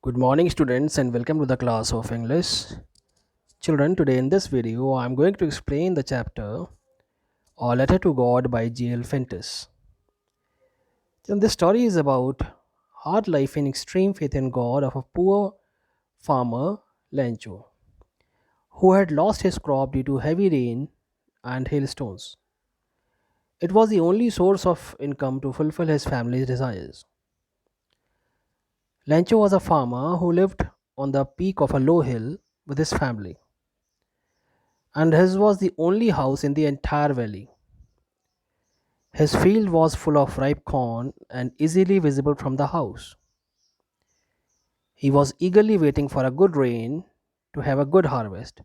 Good morning, students, and welcome to the class of English. Children, today in this video, I'm going to explain the chapter A Letter to God by J.L. Fentis. And this story is about hard life and extreme faith in God of a poor farmer, Lencho, who had lost his crop due to heavy rain and hailstones. It was the only source of income to fulfill his family's desires. Lencho was a farmer who lived on the peak of a low hill with his family, and his was the only house in the entire valley. His field was full of ripe corn and easily visible from the house. He was eagerly waiting for a good rain to have a good harvest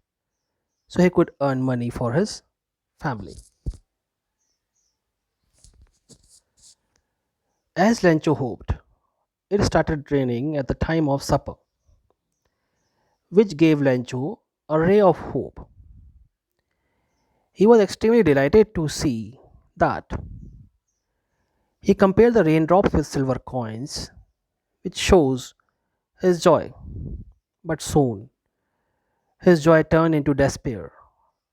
so he could earn money for his family. As Lencho hoped, it started raining at the time of supper, which gave Lencho a ray of hope. He was extremely delighted to see that. He compared the raindrops with silver coins, which shows his joy. But soon his joy turned into despair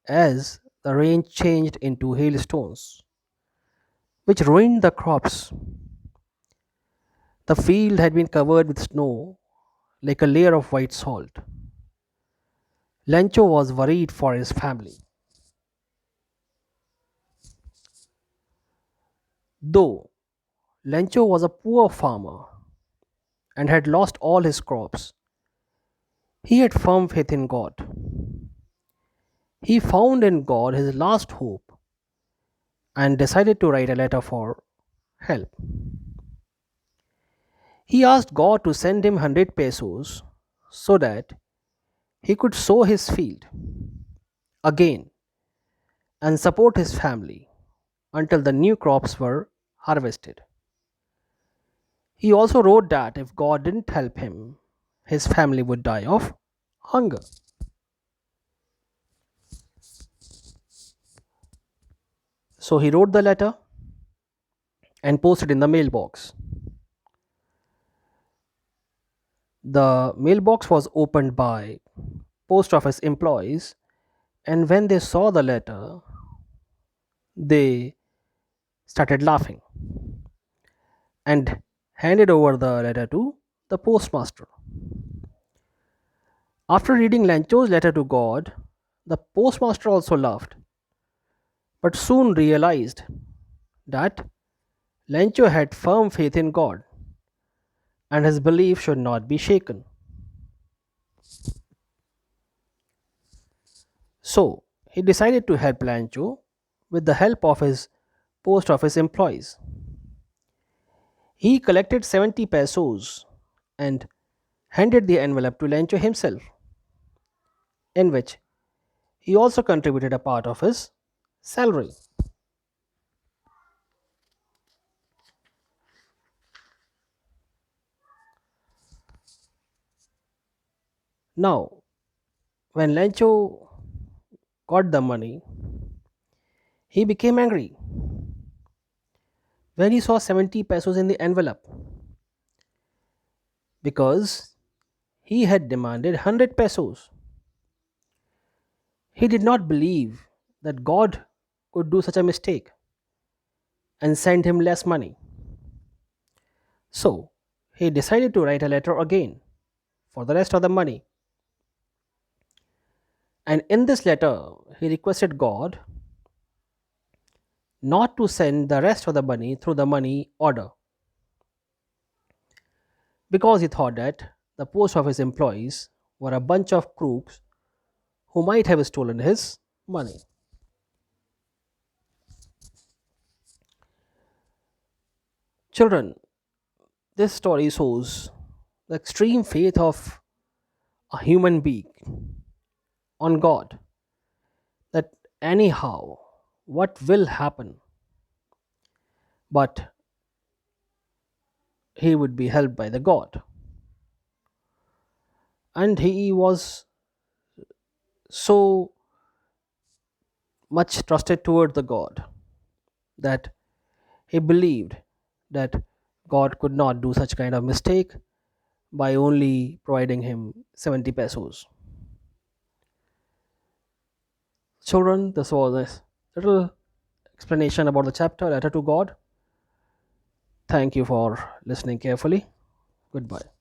as the rain changed into hailstones, which ruined the crops. The field had been covered with snow like a layer of white salt. Lencho was worried for his family. Though Lencho was a poor farmer and had lost all his crops, he had firm faith in God. He found in God his last hope and decided to write a letter for help. He asked God to send him 100 pesos so that he could sow his field again and support his family until the new crops were harvested. He also wrote that if God didn't help him, his family would die of hunger. So he wrote the letter and posted in the mailbox. The mailbox was opened by post office employees, and when they saw the letter, they started laughing and handed over the letter to the postmaster. After reading Lancho's letter to God, the postmaster also laughed, but soon realized that Lancho had firm faith in God and his belief should not be shaken. So he decided to help Lancho with the help of his post office employees. He collected 70 pesos and handed the envelope to Lancho himself, in which he also contributed a part of his salary. Now, when Lancho got the money, he became angry when he saw 70 pesos in the envelope because he had demanded 100 pesos. He did not believe that God could do such a mistake and send him less money. So, he decided to write a letter again for the rest of the money. And in this letter, he requested God not to send the rest of the money through the money order because he thought that the post office employees were a bunch of crooks who might have stolen his money. Children, this story shows the extreme faith of a human being on God, that anyhow, what will happen, but he would be helped by the God. And he was so much trusted toward the God that he believed that God could not do such kind of mistake by only providing him 70 pesos. Children, this was a little explanation about the chapter Letter to God. Thank you for listening carefully. Goodbye.